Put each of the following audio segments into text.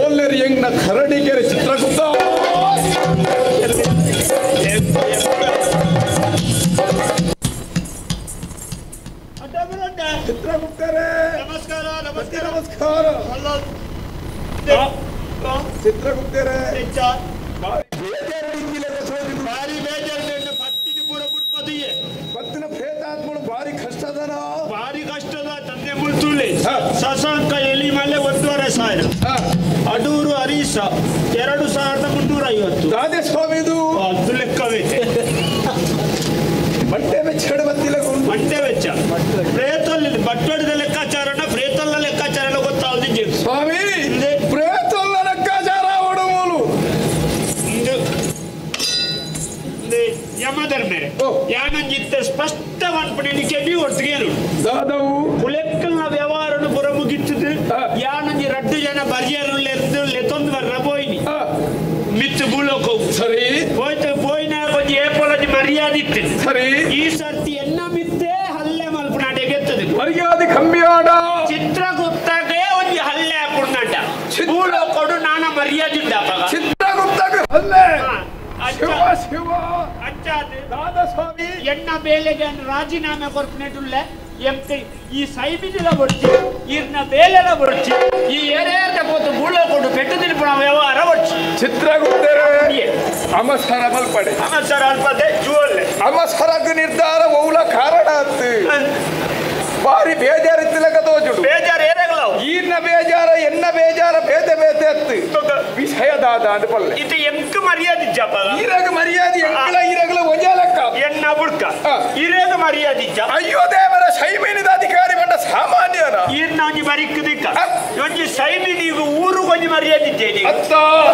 ಓಲ್ಲೆರಿ ಹೆಂಗ್ ನ ಕರಡಿಗೆರೆ ಚಿತ್ರಗುಪ್ತ ಚಿತ್ರಗುಪ್ತರೇ ನಮಸ್ಕಾರ. ನಮಸ್ಕಾರ ನಮಸ್ಕಾರ. ಚಿತ್ರಗುಪ್ತರೇ ಭಾರಿ ಬೇಜಾರು ಪತ್ತಿನ ಪೂರ ಬಿಡ್ಪದಿಯೇ ಪತ್ತಿನ ಪ್ರೇತಾತ್ಮಗಳು ಭಾರಿ ಕಷ್ಟದನ ಭಾರಿ ಕಷ್ಟದ ತಂದೆ ಮುಳ್ತುಳ್ಳಿ ಶಶಾಂಕ ಎಲಿ ಮಲೆ 1,500,000 ಅಡೂರು ಹರೀಶ 2,350 ರಾಧೆ ಸ್ವಾಮಿದು ಅದು ಲೆಕ್ಕವೈತೆ ಬಟ್ಟೆ ವೆಚ್ಚ ಬತ್ತಿಲ್ಲ ಬಟ್ಟೆ ವೆಚ್ಚ ಪ್ರೇತಲ್ಲಿ ಬಟ್ಟೊಡಿದ ಲೆಕ್ಕಾಚಾರನ ಪ್ರೇತಲ್ಲ ಲೆಕ್ಕಾಚಾರ ಗೊತ್ತಾಗದಿದ್ದೆ ಸ್ವಾಮಿ ಪ್ರೇತಲ್ಲ ಲೆಕ್ಕಾಚಾರ ಹೊಡುವಲು ಯಮಧರ್ಮೇರೆ ಯಾನಂಜಿತ್ತ ಸ್ಪಷ್ಟ ಮನ್ಪಡಿಲಿಕ್ಕೆ ಒಟ್ಟಿಗೆ ದಾದವು ಕುಲೆಕ್ಕಲ್ನ ವ್ಯವಹಾರನು ಪುರ ಮುಗಿತ್ತದು ಯಾನಂಜಿ 2 ಜನ ಬರ್ಜರ್ಲೆದ್ದು ಲೆತ್ತೊಂದು ಬರ್ರ ಪೋಯ್ನಿ ಮಿತ್ತು ಬೂಳೋಕೋ ಸರಿ ಪೋಯ್ನ ಕೊಂಚ ಏಪೊಲಜಿ ಮರ್ಯಾದೆ ಇತ್ತು ಸರಿ ಈ ಸರ್ತಿ ಎನ್ನ ಮಿತ್ತೇ ಹಲ್ಲೆ ಮಲ್ಪನಾಟೆ ಗೆತ್ತದು ಮರ್ಯಾದೆ ಕಮ್ಮಿ ಆಡ ಚಿತ್ರಗುಪ್ತಗೆ ಒಂದು ಹಲ್ಲೆ ಹಾಕೊಂಡ ಬೂಳೋಕೊಡು ನಾನ ಮರ್ಯಾದೆ ಚಿತ್ರಗುಪ್ತಗೆ ಹಲ್ಲೆ ಶಿವ ಶಿವ ಅಚ್ಚಾದು ದಾದಾ ಸ್ವಾಮಿ ಎಣ್ಣ ಬೇಲೆಗೆ ರಾಜೀನಾಮೆ ಕೊರ್ಪನೆಟುಳ್ಳ ಎಂತ ಈ ಸೈಬಿಜಿಲ ಬಡ್ಚಿ ಈರ್ನ ಬೇಲೆಲ ಬಡ್ಚಿ ಈ ಏರೇದ పోతు ಬೂಳೋ ಕೊಡು ಪೆಟ್ಟು ತಿನ್ಪುಣ ವ್ಯವಹಾರ ಬಡ್ಚಿ ಚಿತ್ರಗುಪ್ತರೇ ಅಮಸ್ಕರ ಮಲ್ಪಡೆ ಸರ್ ಅಲ್ಪದೆ ಜುವಲ್ಲೆ ಅಮಸ್ಕರಕ್ಕೆ ನಿರ್ಧಾರ ಮೌಲ ಕಾರಣ ಅತ್ತು ಬಾರಿ ಬೇಜಾರಿತ್ತಿಲಕ ತೋಜುಡು ಬೇಜಾರು ಏನಾಗಲವು ಈರ್ನ ಬೇಜಾರ ಎನ್ನ ಬೇಜಾರ ಬೇತೆ ಬೇತೆ ಅತ್ತು ವಿಷಯ ದಾದ ಅನ್ಪಲ್ಲೆ ಇದು ಎಂಕ ಮರ್ಯಾದೆ ಜಪ ಈರಗ ಮರ್ಯಾದೆ ಈರಗಲ ಒಜಾಲಕ್ಕ ಎಣ್ಣ ಬುಡ್ಕ ಇರೇಗ ಮರ್ಯಾದೆ ಜ ಅಯ್ಯೋ ದೇವರ ಸೈಮೇನಿದ ಅಧಿಕಾರಿ ಬಂದ ಸಾಮಾನ್ಯನ ಈರ್ನ ಒಂಜಿ ಬರಿಕ್ಕದಿಕ್ಕ ಒಂಜಿ ಸೈಬಿನಿಗೂ ಊರು ಕೊಂಚ ಮರ್ಯಾದೆ ಇದ್ದೇನೆ ಅತ್ತ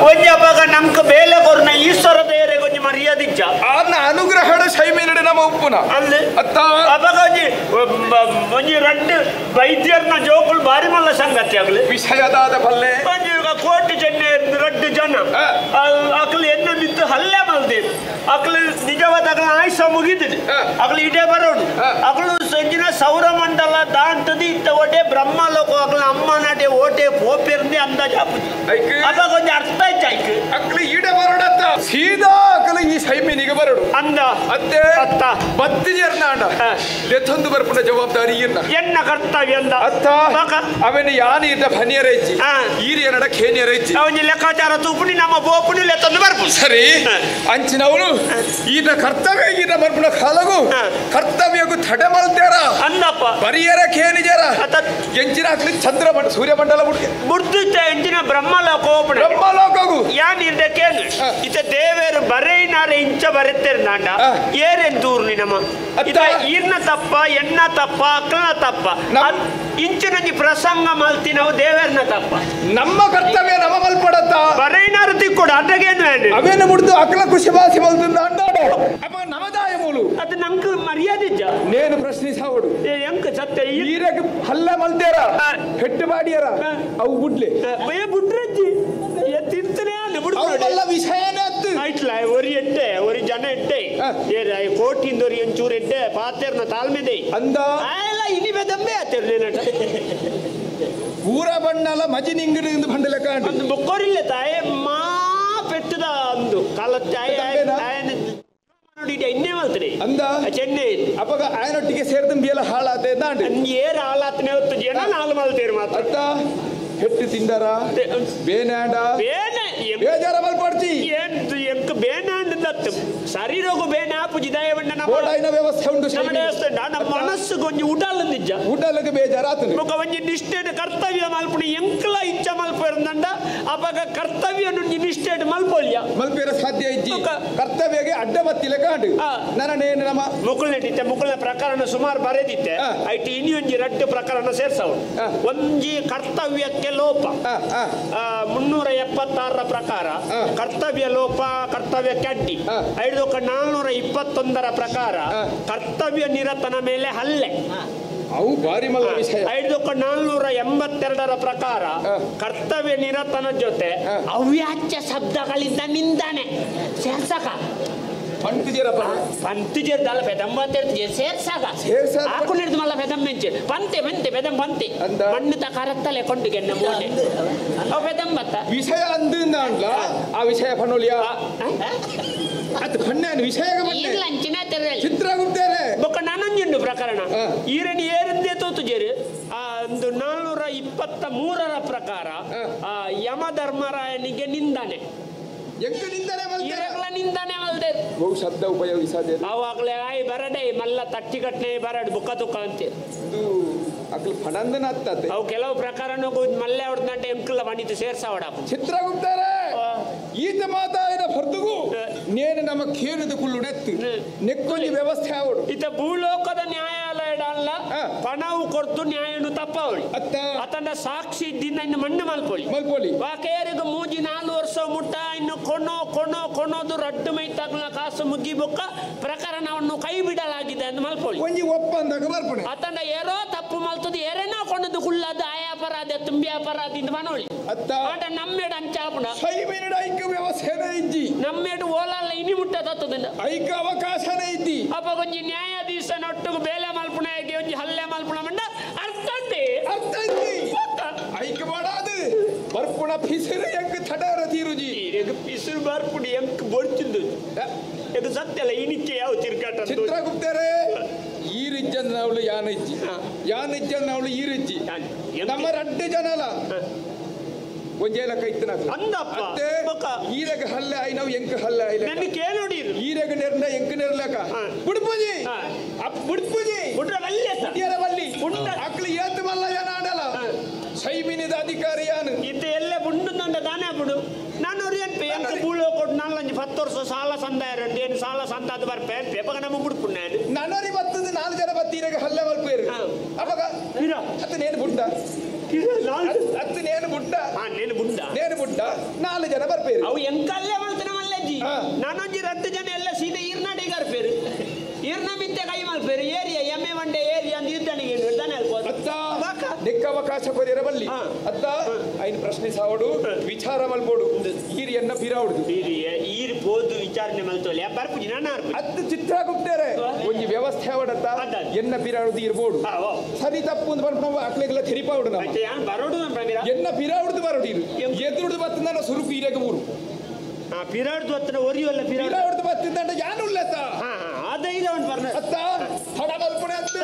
ಒಂಜಿ ಅವಾಗ ನಮ್ಕ ಬೇಲೆ ಕೊರ್ನ ಈಶ್ವರ ದೇವರೇ ಕೊಂಚ ಮರ್ಯಾದೆ ಇಜ್ಜ ಆರ್ನ ಅನುಗ್ರಹಣ ಸೈಮೇನಡೆ ನಮ್ಮ ಉಪ್ಪುನ ಅಲ್ಲಿ ಅತ್ತ ಅವಾಗ ಒಂಜಿ 2 ವೈದ್ಯರ್ನ ಜೋಕುಲು ಬಾರಿ ಮಲ್ಲ ಸಂಗತಿ ಆಗಲಿ ವಿಷಯದಾದ ಪಲ್ಲೆ ಒಂಜಿ ಕೋಟಿ ಚೆನ್ನೆ 2 ಜನ ಅಕ್ಲು ಎನ್ನು ನಿಂತು ಹಲ್ಲೆ ಮಲ್ದೆ ಅಕ್ಲು ನಿಜವಾದ ಅಕ್ಲ ಆಯುಷ ಮುಗಿದಿದೆ ಅಕ್ಲು ಇಡೇ ಬರೋಡು ಅಕ್ಲು ಸಂಜಿನ ಸೌರಮಂಡಲ ದಾಂಟದಿ ಇತ್ತ ಓಟೆ ಬ್ರಹ್ಮಲೋಕ ಅಕ್ಲ ಅಮ್ಮ ನಾಟೆ ಓಟೆ ಪೋಪೆರ್ದೆ ಅಂದಾಜ ಆಪುಜಿ ಅವಾಗ ಒಂಜಿ ಅರ್ಥ ಆಯ್ತು ಅಕ್ಲಿ ಈಡ ಬರೋಡತ್ತ ಸೀದಾ ಅಕಲ ಈ ಸೈಮೇನಿಗೆ ಬರೋಡು ಅಂದ ಅತ್ತೆ ಅತ್ತ ಬತ್ತಿಜರ್ನ ಅಂಡ ಲೆತ್ತೊಂದು ಬರ್ಪುನ ಜವಾಬ್ದಾರಿ ಇರ್ನ ಎನ್ನ ಕರ್ತವ್ಯ ಅಂದ ಅತ್ತ ಅವನ ಯಾನಿ ಇದ್ದ ಭನಿಯರೈಚಿ ಈರಿಯ ನಡ ಖೇನಿಯರೈಚಿ ಅವನಿ ಲೆಕ್ಕಾಚಾರ ತೂಪುನಿ ನಮ್ಮ ಬೋಪುನಿ ಲೆತ್ತೊಂದು ಬರ್ಪು ಸರಿ ಅಂಚಿನವಳು ಈನ ಕರ್ತವ್ಯ ಈನ ಬರ್ಪುನ ಕಾಲಗು ಕರ್ತವ್ಯಗೂ ತಡೆ ಮಲ್ತಾರ ಅಂದಪ್ಪ ಬರಿಯರ ಖೇನಿಜರ ಎಂಚಿನ ಅಕ್ಲಿ ಚಂದ್ರಮಂಡ ಸೂರ್ಯಮಂಡಲ ಬುಡ್ಗೆ ಬುಡ್ದಿತ್ತ ಎಂಚಿನ ಬ್ರಹ್ಮಲೋಕ ಓಪಣ ಬ್ರಹ್ಮಲೋಕಗು ಯಾನ್ ಇರ್ದಕ್ಕೇನು ಇತ ದೇವೇರು ಬರೈನಾರೆ ಇಂಚ ಬರೆತ್ತೇರು ನಾಂಡ ಏರೇನ್ ದೂರ್ನಿ ನಮ್ಮ ಇತ ಈರ್ನ ತಪ್ಪ ಎನ್ನ ತಪ್ಪ ಅಕ್ಲನ ತಪ್ಪ ಇಂಚಿನಂಜಿ ಪ್ರಸಂಗ ಮಲ್ತಿನವು ದೇವೇರ್ನ ತಪ್ಪ ನಮ್ಮ ಕರ್ತವ್ಯ ನಮ್ಮ ಮಲ್ಪಡತ್ತ ಬರೈನಾರು ತಿಕ್ಕೊಡು ಅದ್ರಾಗೇನು ಹೇಳಿ ಅವೇನ ಮುಡ್ದು ಅಕ್ಲ ಖುಷಿ ಬಾಸಿ ಮಲ್ತಂದ ಅಂಡಾಡು ಅಪ್ಪ ನಮದಾಯ ಮೂಲು ಅದು ನಮ್ಗೆ ಮರ್ಯಾದೆ ಇಜ್ಜ ನೇನು ಪ್ರಶ್ನಿಸಾವಡು ಎಂಕ ಸತ್ಯ ಈರಗ ಹಲ್ಲ ಮಲ್ತೇರ ಹೆಟ್ಟು ಬಾಡಿಯರ ಅವು ಬುಡ್ಲೆ ಬುಡ್ರಜ್ಜಿ ತಿಂತನೇ ಅಲ್ಲ ಅವಲ್ಲ ವಿಷಯನೇ ಅತ್ತು ಆಯ್ತಲ್ಲ ಒರಿ ಎಡ್ಡೆ ಒರಿ ಜನ ಎಡ್ಡೆ ಕೋಟಿಂದೊರಿ ಒಂಚೂರು ಎಡ್ಡೆ ಪಾತೆರ್ನ ತಾಳ್ಮೆದೆ ಅಂದ ಎಲ್ಲ ಇನಿ ಬೆದಂಬೆ ಆತೇರ್ಲೇನಟ ಪೂರ ಬಣ್ಣಲ ಮಜಿ ನಿಂಗಿಡಿಂದು ಬಂಡಲೆ ಕಾಂಡು ಒಂದು ಬೊಕ್ಕೋರಿಲ್ಲ ತಾಯೆ ಮಾ ಪೆಟ್ಟದ ಅಂದು ಕಾಲ ನೋಡಿ ಇನ್ನೇ ಮಾಡ್ತಾರೆ ಅಂದ ಚೆನ್ನೈ ಅಪ್ಪಗ ಆಯನೊಟ್ಟಿಗೆ ಸೇರ್ದಂಬಿ ಎಲ್ಲ ಹಾಳಾತೆ ದಾಂಡು ಏರ್ ಹಾಳಾತ್ನೆ ಹೊತ್ತು ಜನ ನಾಲ್ ಮಲ್ತೇರು ಮಾತ್ರ ಅತ್ತ ಹೆಟ್ಟು ತಿಂದರ ಬೇನಾಡ ಬೇನೆ ಬೇಜಾರ ಮಲ್ಪಡ್ತಿ ಎಂಕ ಬೇನಾಂಡ ದತ್ತು ಶರೀರಗೂ ಬೇನೆ ಆಪುಜಿ ದಯವಂಡ ಓಡಾಯಿನ ವ್ಯವಸ್ಥೆ ಉಂಟು ನಮ್ಮ ದೇವಸ್ಥಾನ ನಮ್ಮ ಮನಸ್ಸು ಕೊಂಚ ಊಟಲ್ಲ ನಿಜ ಊಟಲ್ಲಕ್ಕೆ ಬೇಜಾರಾತು ಮುಖ ಒಂಜಿ ನಿಷ್ಠೆಡ್ ಕರ್ತವ್ಯ ಮಲ್ಪುಣಿ ಎಂಕಲ ಇಚ್ಛ ಮಲ್ಪಂಡ ಅವಾಗ ಕರ್ತವ್ಯ ನಿಷ್ಠೆಡ್ ಮಲ್ಪೊಳ್ಯ ಮಲ್ಪೇರ ಸಾಧ್ಯ ಇಜ್ಜಿ ಕರ್ತವ್ಯಗೆ ಅಡ್ಡ ಬತ್ತಿಲೆ ಕಾಂಡು ನರನೇನು ನಮ್ಮ ಮುಕುಲ್ನೆಟ್ಟಿತ್ತೆ ಮುಕುಲ್ನ ಪ್ರಕರಣ ಸುಮಾರು ಬರೆದಿತ್ತೆ ಐಟಿ ಇನಿ ಒಂಜಿ 2 ಪ್ರಕರಣ ಸೇರ್ಸವು ಒಂಜಿ ಕರ್ತವ್ಯಕ್ಕೆ ಲೋಪ 376 ಪ್ರಕಾರ ಕರ್ತವ್ಯ ಲೋಪ ಕರ್ತವ್ಯಕ್ಕೆ ಅಡ್ಡಿ 421 ಪ್ರಕಾರ ಕರ್ತವ್ಯ ನಿರತನ ಮೇಲೆ ಹಲ್ಲೆ ಅವು ಬಾರಿ ಮಲ್ಲ ವಿಷಯ 482 ಪ್ರಕಾರ ಕರ್ತವ್ಯ ನಿರತನ ಜೊತೆ ಅವ್ಯಾಚ್ಯ ಶಬ್ದಗಳಿಂದ ನಿಂದನೆ ಶಾಸಕ పంతిజర పంతిజర దాల పెదమ్మ సేర్సాగా ఆకు నిర్ది మళ్ళా పెదం మెంచి పంతే మెంతే పెదం పంతే మಣ್ಣు తకారత్త లేకొండు గెన్న మోటే ఆ పెదం బత్త విషయ అందిందాంట్ల ఆ విషయ పనులియా ಅದು ಕಣ್ಣಾನ ವಿಷಯಗ ಬಂದೆ ಇಲ್ಲ ಅಂಚಿನ ತೆರಲಿ ಚಿತ್ರಗುಪ್ತರೆ ಬೊಕ್ಕ ನಾನೊಂದು ಪ್ರಕರಣ ಈರನಿ ಏರಂದೆ ತೋತುಜೇರು ಒಂದು 423ರ ಪ್ರಕಾರ ಯಮಧರ್ಮರಾಯನಿಗೆ ನಿಂದನೆ ಎಂಕ ನಿಂದನೆ ಮಲ್ದೆ ಈರಗಳ ನಿಂದನೆ ಮಲ್ದೆ ಬಹು ಶಬ್ದ ಉಪಯೋಗಿಸದೆ ಅವಾಗಲೇ ಆಯ್ ಬರಡೆ ಮಲ್ಲ ತಟ್ಟಿಗಟ್ಟನೆ ಬರಡ್ ಬುಕ್ಕ ತುಕ್ಕ ಅಂತೆ ಇದು ಅಕಲ್ ಫಣಂದನ ಅತ್ತತೆ ಅವು ಕೆಲವು ಪ್ರಕಾರನು ಮಲ್ಲೆ ಹೊಡೆದಂತೆ ಎಂಕಲ್ಲ ಬಂದಿತ್ತು ಸೇರ್ಸಾವಡ ಚಿತ್ರಗುಪ್ತರೆ ಈತ ಮಾತಾಯಿನ ಹೊರತುಗು ನೇನು ನಮ್ಮ ಖೇನದ ಕುಳ್ಳು ನೆತ್ತು ನೆಕ್ಕೊಂದು ವ್ಯವಸ್ಥೆ ಆವಡು ಈತ ಭೂಲೋಕದ ನ್ಯಾಯಾಲಯಡಲ್ಲ ಪಣವು ಕೊಡ್ತು ನ್ಯಾಯನು ತಪ್ಪವಳಿ ಅತನ ಸಾಕ್ಷಿ ಇದ್ದಿಂದ ಇನ್ನು ಮಣ್ಣು ಮಲ್ಪೊಳಿ ವಾಕೇರಿಗೆ ಮೂಜಿ 4 ವರ್ಷ ಮುಟ್ಟ ಇನ್ನು ಕೊಣೋದು ರಡ್ಡು ಮೈತಾಗ್ಲ ಕಾಸು ಮುಗಿ ಬೊಕ್ಕ ಪ್ರಕರಣವನ್ನು ಕೈ ಬಿಡಲಾಗಿದೆ ಎಂದು ಮಲ್ಪೊಳಿ ಒಂಜಿ ಒಪ್ಪಂದಕ ಬರ್ಪಣೆ ಅತನ ಏರೋ ತಪ್ಪು ಮಲ್ತದು ಏರೇನೋ ಕೊಂಡದು ಕುಳ್ಳದ ಆಯ ಅಪರಾಧ ತುಂಬಿ ಅಪರಾಧ ಇಂದ ಮನೋಳಿ ಆಟ ನಮ್ಮೇಡ ಅಂಚಾಪುಣ ಐಕ ವ್ಯವಸ್ಥೆನೇ ಇದ್ದಿ ನಮ್ಮೇಡು ಓಲಲ್ಲ ಇನಿ ಮುಟ್ಟ ತತ್ತದಿಂದ ಐಕ ಅವಕಾಶನೇ ಇದ್ದಿ ಅಪ್ಪ ಒಂಜಿ ನ್ಯಾಯಾಧೀಶನೊಟ್ಟಿಗೆ ಬೇಲೆ ಮಲ್ಪುಣಗೆ ಒಂಜಿ ಹಲ್ಲೆ ಮಲ್ಪುಣ ಮಂಡ ಅರ್ಥ ಇದ್ದಿ ಐಕ ಮಾಡಾದು ಬರ್ಪುಣ ಪಿಸಿರು ಎಂಕ ಥಡರ ತೀರುಜಿ ಪಿಸಿರು ಬರ್ಪುಡಿ ಎಂಕ ಬೊಡ್ತಿದ್ದು ಇದು ಸತ್ಯಲ್ಲ ಇನಿಕ್ಕೆ ಯಾವ ತಿರ್ಗಾಟ ಚಿತ್ರಗುಪ್ತರೆ ಈ ರಿಜ್ಜನ್ ನಾವಳು ಯಾನಿಜ್ಜನ್ ನಾವಳು ಈ ರಿಜ್ಜಿ ನಮ್ಮ 2 ಜನಲ ಒಂಜೇಲ ಕೈತನ ಅಂದಪ್ಪ ಈರೆಗ ಹಲ್ಲೆ ಆಯ್ ನಾವು ಎಂಕ ಹಲ್ಲೆ ಆಯ್ಲೆ ನನ್ನ ಕೇಳೋಡಿ ಈರೆಗ ನೆರ್ಲ ಎಂಕ ನೆರ್ಲಕ ಬುಡ್ಪುಜಿ ಬುಡ್ರ ಬಲ್ಲಿ ಅಕ್ಲಿ ಏತ್ ಮಲ್ಲ ಯಾನ ಆಡಲ ಸೈಮಿನಿದ ಅಧಿಕಾರಿ ಯಾನು ಇತ್ತ ಎಲ್ಲೇ ಬುಂಡುಂದ ದಾನೆ ಬಿಡು ನಾನು ಎಂಕ ಬೂಳೋ ಕೊಟ್ಟು 10 ವರ್ಷ ಸಾಲ ಸಂದಾಯ ಏನು ಸಾಲ ಸಂದಾದ ಬರ್ಪೆ ಪೇಪಗ ನಮ್ಮ ಬುಡ್ಪುಣ್ಣ ನನ್ನರಿ ಬತ್ತದ 4 ಜನ ಬತ್ತಿ ಈರೆಗ ಹಲ್ಲೆ ಮಲ್ಪೇರು ಅವಾಗ ಅತ್ತ ನೇನು ಬುಡ್ಡ ಅತ್ತ ನೇನು ಬುಡ್ಡ ನೇನು ಬುಡ್ಡ 4 ಜನ ಬರ್ಪೇರು ಅವು ಎಂಕಲ್ಲೇ ಮಲ್ತನ ಮಲ್ಲಜ್ಜಿ ನಾನೊಂಜಿ 2 ಜನ ಎಲ್ಲ ಸೀದಾ ಈರ್ನಾಡಿಗೆ ಬರ್ಪೇರು ಈರ್ನ ಮಿತ್ತೆ ಕೈ ಮಲ್ಪೇರು ಏರಿಯಾ ಎಮ್ಮೆ ಮಂಡೆ ಏರಿಯಾ ಅಂತ ಇದ್ದನಿಗೆ ಇರ್ತಾನೆ ಅಲ್ಬೋದು ನಿಕ್ಕ ಅವಕಾಶ ಕೊರಿಯರ ಬಲ್ಲಿ ಅತ್ತ ಐನ್ ಪ್ರಶ್ನೆ ಸಾವಡು ವಿಚಾರ ಮಲ್ಬೋಡು ಈರಿಯನ್ನ ಬಿರಾವಡು ಈರ್ ಬೋದು ವಿಚಾರಣೆ ಮಲ್ತೋಲೆ ಬರ್ಪುಜಿ ನಾನು ಅತ್ತ ಚಿತ್ರಗುಪ್ತರೆ ಒಂಜಿ ವ್ಯವಸ್ಥೆ ಅವಡತ್ತ ಎನ್ನ ಬಿರಾವಡು ಇರ್ಬೋದು ಸರಿ ತಪ್ಪು ಅಂತ ಬಂದು ನಾವು ಅಕ್ಲೆಗೆಲ್ಲ ತೆರಿಪಾವಡು ನಾವು ಬರೋಡು ಎನ್ನ ಬಿರಾವಡು ಬರೋಡು ಇರು ಎದುರುಡು ಬತ್ತ ನಾನು ಸುರುಪು ಈರೆಗೆ ಊರು ಪಿರಾಡ್ದು ಹತ್ರ ಒರಿಯಲ್ಲ ಪಿರಾಡ್ದು ಬತ್ತಿದ್ದಂಡ ಯಾನು ಉಲ್ಲತ್ತ ಅದ ಈಗ ಒಂದು ಬರ್ನ ಅತ್ತ ಹಡ ಮಲ್ಪುಣೆ ಅತ್ತ